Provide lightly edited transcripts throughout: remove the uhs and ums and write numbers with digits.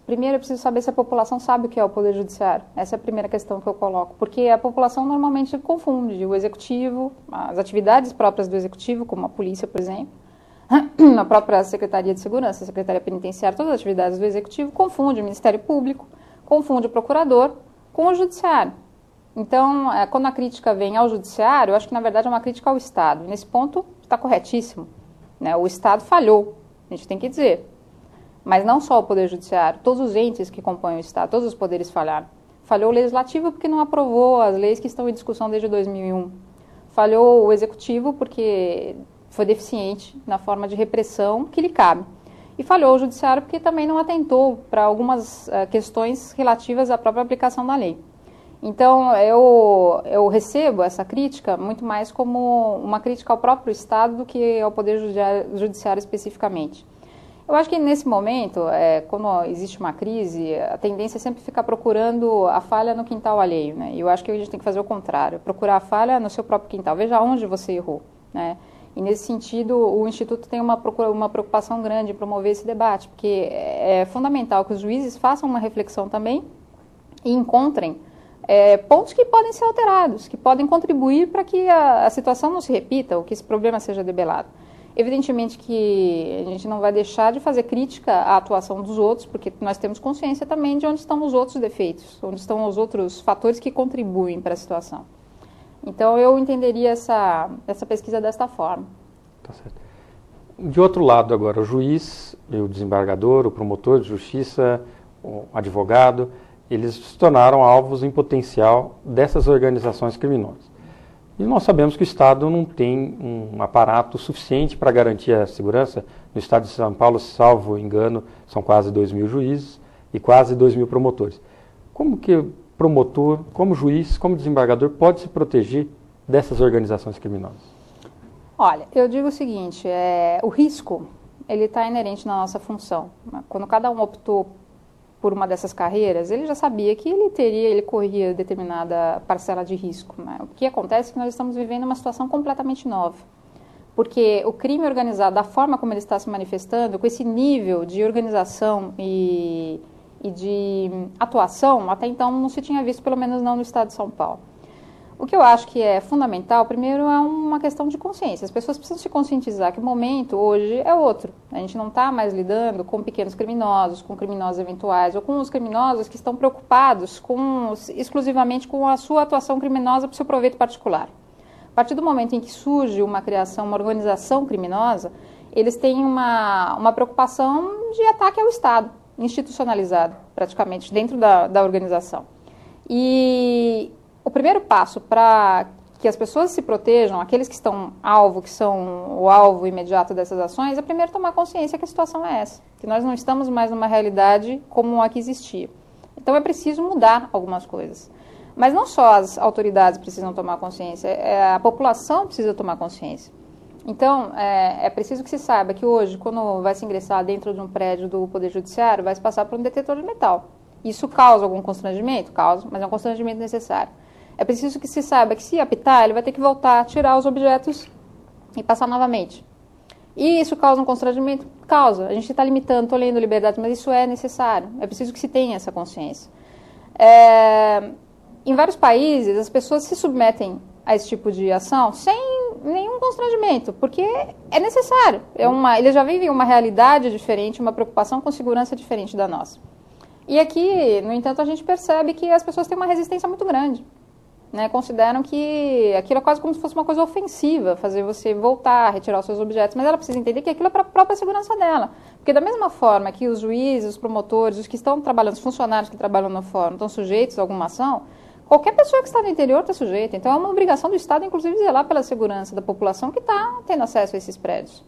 Primeiro, eu preciso saber se a população sabe o que é o Poder Judiciário. Essa é a primeira questão que eu coloco. Porque a população normalmente confunde o Executivo, as atividades próprias do Executivo, como a polícia, por exemplo, a própria Secretaria de Segurança, a Secretaria Penitenciária, todas as atividades do Executivo, confunde o Ministério Público, confunde o Procurador com o Judiciário. Então, quando a crítica vem ao Judiciário, eu acho que, na verdade, é uma crítica ao Estado. E nesse ponto, está corretíssimo, né? O Estado falhou, a gente tem que dizer. Mas não só o Poder Judiciário, todos os entes que compõem o Estado, todos os poderes falharam. Falhou o Legislativo porque não aprovou as leis que estão em discussão desde 2001. Falhou o Executivo porque foi deficiente na forma de repressão que lhe cabe. E falhou o Judiciário porque também não atentou para algumas questões relativas à própria aplicação da lei. Então, eu recebo essa crítica muito mais como uma crítica ao próprio Estado do que ao Poder Judiciário especificamente. Eu acho que nesse momento, quando existe uma crise, a tendência é sempre ficar procurando a falha no quintal alheio, né? E eu acho que a gente tem que fazer o contrário, procurar a falha no seu próprio quintal, veja onde você errou, né? E nesse sentido, o Instituto tem uma preocupação grande em promover esse debate, porque é fundamental que os juízes façam uma reflexão também e encontrem pontos que podem ser alterados, que podem contribuir para que a situação não se repita ou que esse problema seja debelado. Evidentemente que a gente não vai deixar de fazer crítica à atuação dos outros, porque nós temos consciência também de onde estão os outros defeitos, onde estão os outros fatores que contribuem para a situação. Então, eu entenderia essa pesquisa desta forma. Tá certo. De outro lado agora, o juiz, o desembargador, o promotor de justiça, o advogado, eles se tornaram alvos em potencial dessas organizações criminosas. E nós sabemos que o Estado não tem um aparato suficiente para garantir a segurança. No Estado de São Paulo, salvo engano, são quase 2.000 juízes e quase 2.000 promotores. Como que o promotor, como juiz, como desembargador, pode se proteger dessas organizações criminosas? Olha, eu digo o seguinte, o risco ele está inerente na nossa função. Quando cada um optou por uma dessas carreiras, ele já sabia que ele corria determinada parcela de risco, né? O que acontece é que nós estamos vivendo uma situação completamente nova, porque o crime organizado, da forma como ele está se manifestando, com esse nível de organização e de atuação, até então não se tinha visto, pelo menos não no estado de São Paulo. O que eu acho que é fundamental, primeiro, é uma questão de consciência. As pessoas precisam se conscientizar que o momento hoje é outro. A gente não está mais lidando com pequenos criminosos, com criminosos eventuais, ou com os criminosos que estão preocupados exclusivamente com a sua atuação criminosa para o seu proveito particular. A partir do momento em que surge uma criação, uma organização criminosa, eles têm uma preocupação de ataque ao Estado, institucionalizado, praticamente, dentro da organização. E o primeiro passo para que as pessoas se protejam, aqueles que estão que são o alvo imediato dessas ações, é primeiro tomar consciência que a situação é essa, que nós não estamos mais numa realidade como a que existia. Então é preciso mudar algumas coisas. Mas não só as autoridades precisam tomar consciência, a população precisa tomar consciência. Então, é preciso que se saiba que hoje, quando vai se ingressar dentro de um prédio do Poder Judiciário, vai se passar por um detetor de metal. Isso causa algum constrangimento? Causa, mas é um constrangimento necessário. É preciso que se saiba que se apitar, ele vai ter que voltar, tirar os objetos e passar novamente. E isso causa um constrangimento? Causa. A gente está limitando, estou lendo liberdade, mas isso é necessário. É preciso que se tenha essa consciência. Em vários países, as pessoas se submetem a esse tipo de ação sem nenhum constrangimento, porque é necessário. Eles já vivem uma realidade diferente, uma preocupação com segurança diferente da nossa. E aqui, no entanto, a gente percebe que as pessoas têm uma resistência muito grande. Né, consideram que aquilo é quase como se fosse uma coisa ofensiva, fazer você voltar, retirar os seus objetos, mas ela precisa entender que aquilo é para a própria segurança dela. Porque da mesma forma que os juízes, os promotores, os que estão trabalhando, os funcionários que trabalham no fórum estão sujeitos a alguma ação, qualquer pessoa que está no interior está sujeita. Então é uma obrigação do Estado, inclusive, zelar pela segurança da população que está tendo acesso a esses prédios.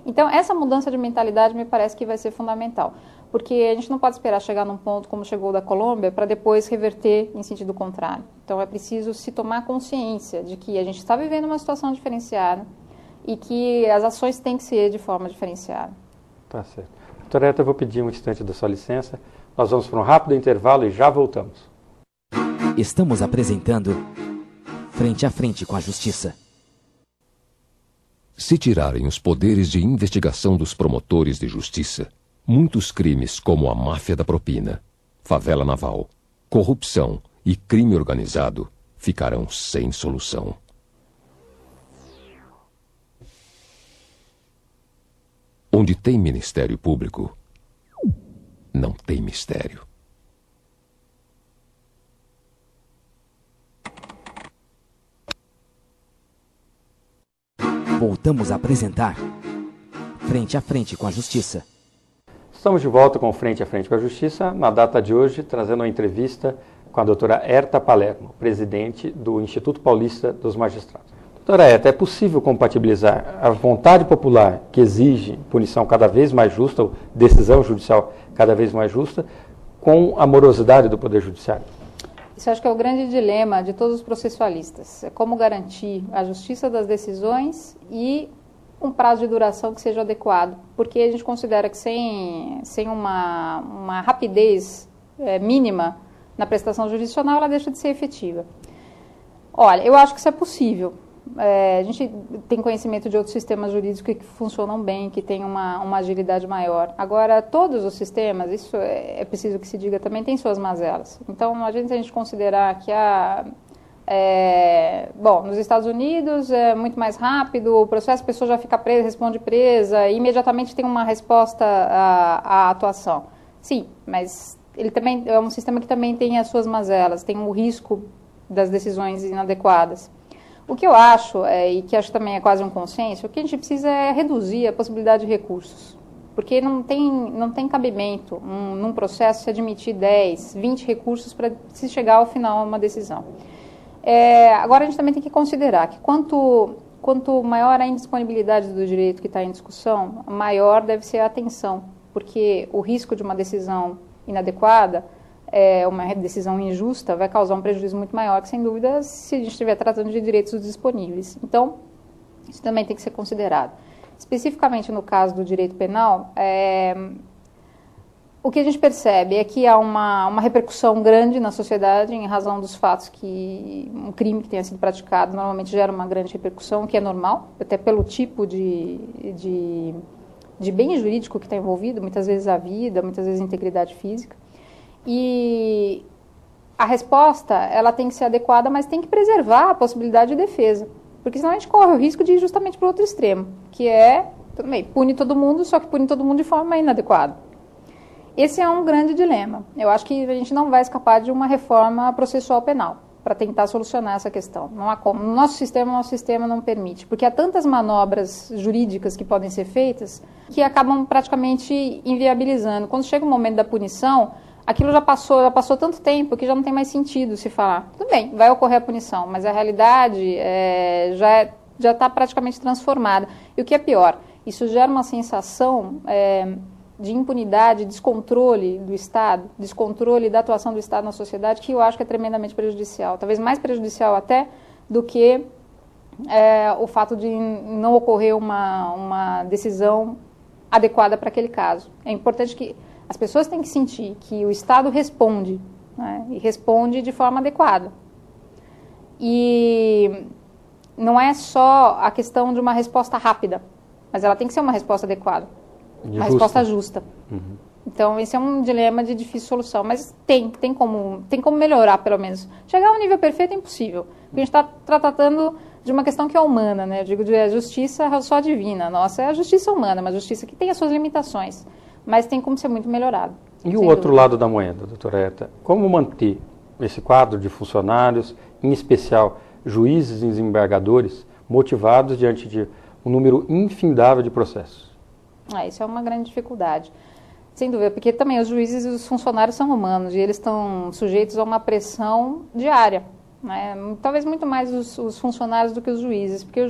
Então essa mudança de mentalidade me parece que vai ser fundamental. Porque a gente não pode esperar chegar num ponto como chegou o da Colômbia para depois reverter em sentido contrário. Então é preciso se tomar consciência de que a gente está vivendo uma situação diferenciada e que as ações têm que ser de forma diferenciada. Tá certo. Doutora Eta, eu vou pedir um instante da sua licença. Nós vamos para um rápido intervalo e já voltamos. Estamos apresentando Frente a Frente com a Justiça. Se tirarem os poderes de investigação dos promotores de justiça, Muitos crimes como a máfia da propina, favela naval, corrupção e crime organizado ficarão sem solução. Onde tem Ministério Público, não tem mistério. Voltamos a apresentar Frente a Frente com a Justiça. Estamos de volta com Frente a Frente com a Justiça, na data de hoje, trazendo uma entrevista com a doutora Herta Palermo, presidente do Instituto Paulista dos Magistrados. Doutora Herta, é possível compatibilizar a vontade popular que exige punição cada vez mais justa, ou decisão judicial cada vez mais justa, com a morosidade do Poder Judiciário? Isso acho que é o grande dilema de todos os processualistas. É como garantir a justiça das decisões e um prazo de duração que seja adequado. Porque a gente considera que sem uma rapidez mínima na prestação jurisdicional, ela deixa de ser efetiva. Olha, eu acho que isso é possível. A gente tem conhecimento de outros sistemas jurídicos que funcionam bem, que têm uma agilidade maior. Agora, todos os sistemas, isso é preciso que se diga também, têm suas mazelas. Então, a gente considerar que nos Estados Unidos é muito mais rápido, o processo, a pessoa já fica presa, responde presa, e imediatamente tem uma resposta à atuação. Sim, mas ele também é um sistema que também tem as suas mazelas, tem o risco das decisões inadequadas. O que eu acho, e que acho também é quase um consenso, o que a gente precisa é reduzir a possibilidade de recursos. Porque não tem cabimento num processo se admitir 10, 20 recursos para se chegar ao final a uma decisão. Agora a gente também tem que considerar que quanto maior a indisponibilidade do direito que está em discussão, maior deve ser a atenção. Porque o risco de uma decisão inadequada, uma decisão injusta, vai causar um prejuízo muito maior que, sem dúvida, se a gente estiver tratando de direitos disponíveis. Então, isso também tem que ser considerado. Especificamente no caso do direito penal, o que a gente percebe é que há uma repercussão grande na sociedade em razão dos fatos que um crime que tenha sido praticado normalmente gera uma grande repercussão, o que é normal, até pelo tipo de bem jurídico que está envolvido, muitas vezes a vida, muitas vezes a integridade física. E a resposta, ela tem que ser adequada, mas tem que preservar a possibilidade de defesa. Porque senão a gente corre o risco de ir justamente para o outro extremo, que tudo bem, pune todo mundo, só que pune todo mundo de forma inadequada. Esse é um grande dilema. Eu acho que a gente não vai escapar de uma reforma processual penal para tentar solucionar essa questão. Não há como. O nosso sistema não permite, porque há tantas manobras jurídicas que podem ser feitas que acabam praticamente inviabilizando. Quando chega o momento da punição, aquilo já passou tanto tempo que já não tem mais sentido se falar. Tudo bem, vai ocorrer a punição, mas a realidade já está praticamente transformada. E o que é pior, isso gera uma sensação de impunidade, descontrole do Estado, descontrole da atuação do Estado na sociedade, que eu acho que é tremendamente prejudicial. Talvez mais prejudicial até do que o fato de não ocorrer uma decisão adequada para aquele caso. É importante que as pessoas têm que sentir que o Estado responde, né, e responde de forma adequada. E não é só a questão de uma resposta rápida, mas ela tem que ser uma resposta adequada, uma resposta justa. Uhum. Então, esse é um dilema de difícil solução, mas tem como melhorar, pelo menos. Chegar ao nível perfeito é impossível, porque a gente está tratando de uma questão que é humana, né? Eu digo de justiça só divina. Nossa, é a justiça humana, mas a justiça que tem as suas limitações, mas tem como ser muito melhorado. E o outro lado da moeda, doutora Herta? Como manter esse quadro de funcionários, em especial juízes e desembargadores, motivados diante de um número infindável de processos? Isso é uma grande dificuldade. Sem dúvida, porque também os juízes e os funcionários são humanos e eles estão sujeitos a uma pressão diária, né? Talvez muito mais os funcionários do que os juízes, porque